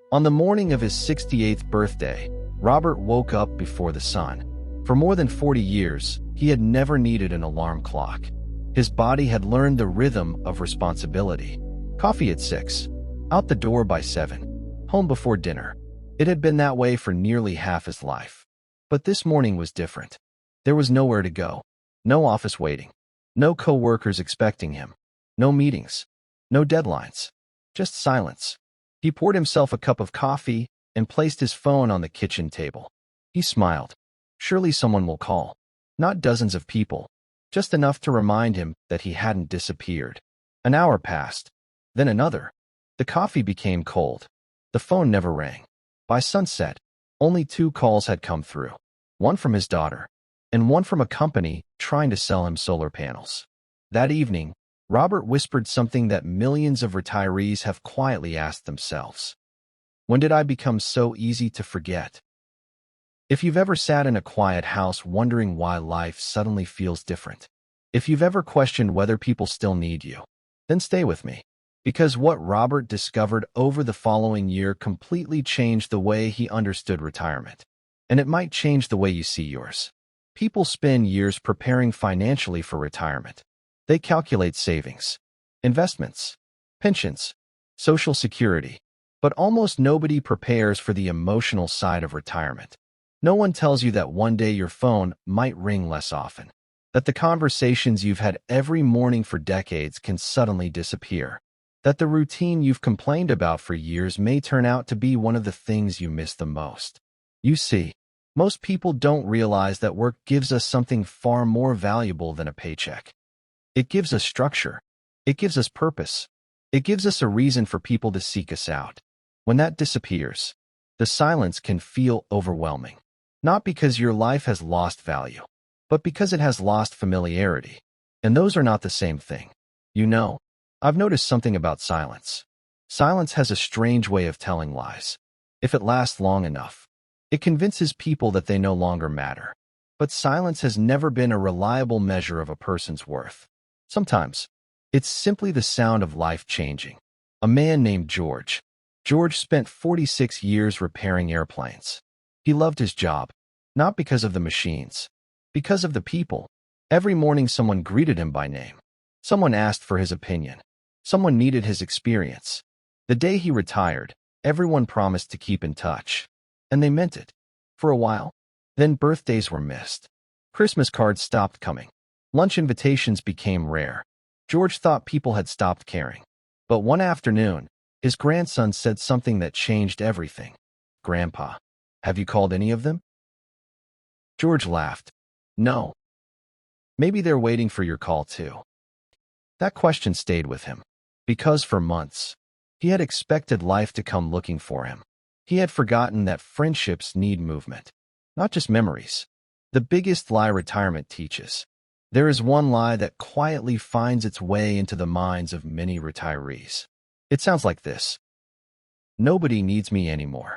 On the morning of his 68th birthday, Robert woke up before the sun. For more than 40 years, he had never needed an alarm clock. His body had learned the rhythm of responsibility. Coffee at 6, out the door by 7, home before dinner. It had been that way for nearly half his life. But this morning was different. There was nowhere to go. No office waiting. No co-workers expecting him. No meetings. No deadlines. Just silence. He poured himself a cup of coffee and placed his phone on the kitchen table. He smiled. Surely someone will call. Not dozens of people. Just enough to remind him that he hadn't disappeared. An hour passed. Then another. The coffee became cold. The phone never rang. By sunset, only 2 calls had come through. One from his daughter, and one from a company trying to sell him solar panels. That evening, Robert whispered something that millions of retirees have quietly asked themselves. When did I become so easy to forget? If you've ever sat in a quiet house wondering why life suddenly feels different, if you've ever questioned whether people still need you, then stay with me. Because what Robert discovered over the following year completely changed the way he understood retirement. And it might change the way you see yours. People spend years preparing financially for retirement. They calculate savings, investments, pensions, Social Security. But almost nobody prepares for the emotional side of retirement. No one tells you that one day your phone might ring less often, that the conversations you've had every morning for decades can suddenly disappear, that the routine you've complained about for years may turn out to be one of the things you miss the most. You see, most people don't realize that work gives us something far more valuable than a paycheck. It gives us structure. It gives us purpose. It gives us a reason for people to seek us out. When that disappears, the silence can feel overwhelming. Not because your life has lost value, but because it has lost familiarity. And those are not the same thing. You know, I've noticed something about silence. Silence has a strange way of telling lies. If it lasts long enough, it convinces people that they no longer matter. But silence has never been a reliable measure of a person's worth. Sometimes, it's simply the sound of life changing. A man named George. George spent 46 years repairing airplanes. He loved his job, not because of the machines, because of the people. Every morning someone greeted him by name. Someone asked for his opinion. Someone needed his experience. The day he retired, everyone promised to keep in touch. And they meant it. For a while. Then birthdays were missed. Christmas cards stopped coming. Lunch invitations became rare. George thought people had stopped caring. But one afternoon, his grandson said something that changed everything. "Grandpa, have you called any of them?" George laughed. "No. Maybe they're waiting for your call too." That question stayed with him. Because for months, he had expected life to come looking for him. He had forgotten that friendships need movement, not just memories. The biggest lie retirement teaches. There is one lie that quietly finds its way into the minds of many retirees. It sounds like this. Nobody needs me anymore.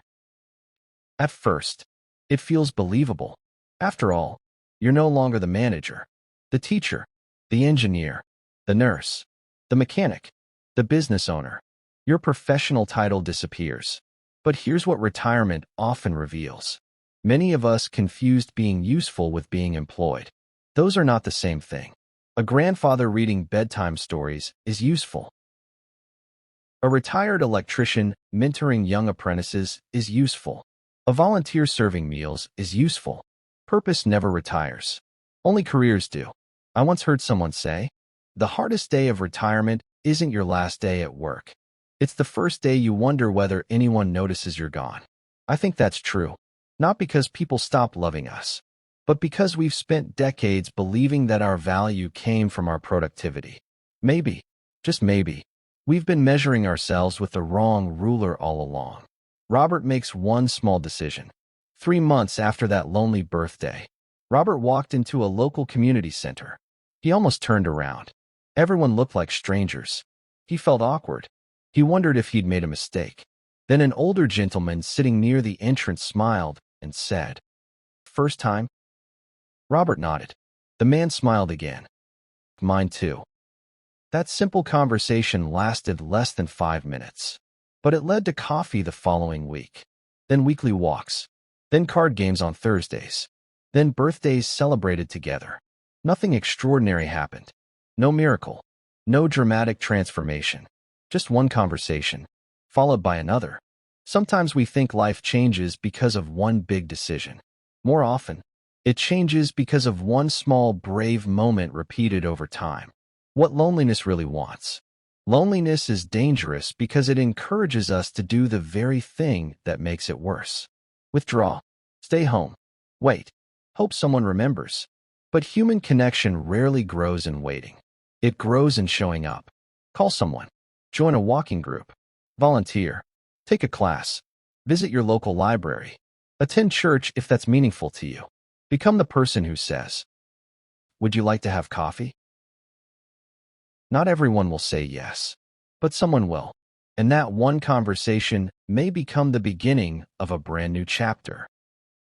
At first, it feels believable. After all, you're no longer the manager, the teacher, the engineer, the nurse, the mechanic, the business owner. Your professional title disappears. But here's what retirement often reveals. Many of us confused being useful with being employed. Those are not the same thing. A grandfather reading bedtime stories is useful. A retired electrician mentoring young apprentices is useful. A volunteer serving meals is useful. Purpose never retires. Only careers do. I once heard someone say, the hardest day of retirement isn't your last day at work. It's the first day you wonder whether anyone notices you're gone. I think that's true. Not because people stop loving us, but because we've spent decades believing that our value came from our productivity. Maybe, just maybe, we've been measuring ourselves with the wrong ruler all along. Robert makes one small decision. 3 months after that lonely birthday, Robert walked into a local community center. He almost turned around. Everyone looked like strangers. He felt awkward. He wondered if he'd made a mistake. Then an older gentleman sitting near the entrance smiled and said, "First time?" Robert nodded. The man smiled again. "Mine too." That simple conversation lasted less than 5 minutes. But it led to coffee the following week, then weekly walks, then card games on Thursdays, then birthdays celebrated together. Nothing extraordinary happened. No miracle. No dramatic transformation. Just one conversation, followed by another. Sometimes we think life changes because of one big decision. More often, it changes because of one small, brave moment repeated over time. What loneliness really wants. Loneliness is dangerous because it encourages us to do the very thing that makes it worse. Withdraw. Stay home. Wait. Hope someone remembers. But human connection rarely grows in waiting. It grows in showing up. Call someone. Join a walking group. Volunteer. Take a class. Visit your local library. Attend church if that's meaningful to you. Become the person who says, "Would you like to have coffee?" Not everyone will say yes, but someone will. And that one conversation may become the beginning of a brand new chapter.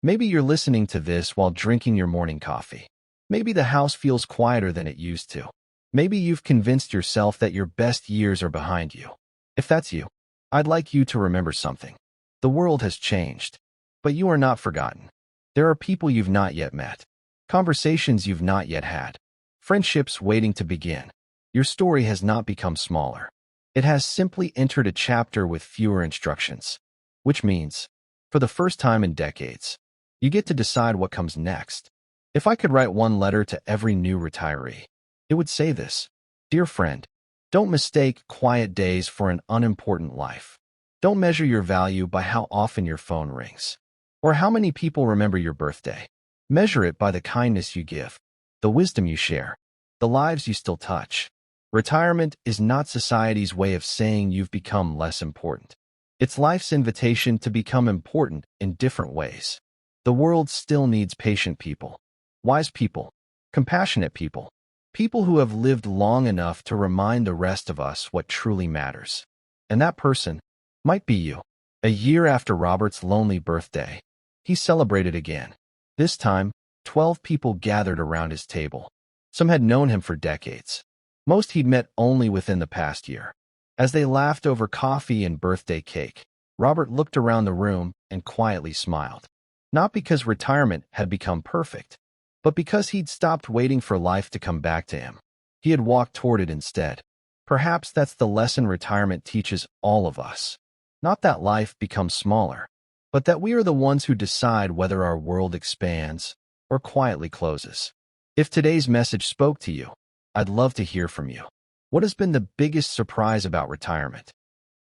Maybe you're listening to this while drinking your morning coffee. Maybe the house feels quieter than it used to. Maybe you've convinced yourself that your best years are behind you. If that's you, I'd like you to remember something. The world has changed, but you are not forgotten. There are people you've not yet met, conversations you've not yet had, friendships waiting to begin. Your story has not become smaller. It has simply entered a chapter with fewer instructions, which means, for the first time in decades, you get to decide what comes next. If I could write one letter to every new retiree, it would say this: Dear friend, don't mistake quiet days for an unimportant life. Don't measure your value by how often your phone rings, or how many people remember your birthday. Measure it by the kindness you give, the wisdom you share, the lives you still touch. Retirement is not society's way of saying you've become less important. It's life's invitation to become important in different ways. The world still needs patient people, wise people, compassionate people, people who have lived long enough to remind the rest of us what truly matters. And that person might be you. A year after Robert's lonely birthday, he celebrated again. This time, 12 people gathered around his table. Some had known him for decades. Most he'd met only within the past year. As they laughed over coffee and birthday cake, Robert looked around the room and quietly smiled. Not because retirement had become perfect, but because he'd stopped waiting for life to come back to him. He had walked toward it instead. Perhaps that's the lesson retirement teaches all of us. Not that life becomes smaller, but that we are the ones who decide whether our world expands or quietly closes. If today's message spoke to you, I'd love to hear from you. What has been the biggest surprise about retirement?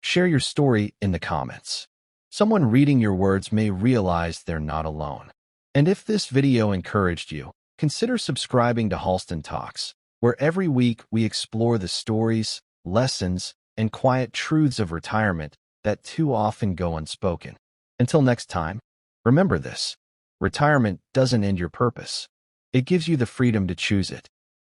Share your story in the comments. Someone reading your words may realize they're not alone. And if this video encouraged you, consider subscribing to Halston Talks, where every week we explore the stories, lessons, and quiet truths of retirement that too often go unspoken. Until next time, remember this: retirement doesn't end your purpose. It gives you the freedom to choose it.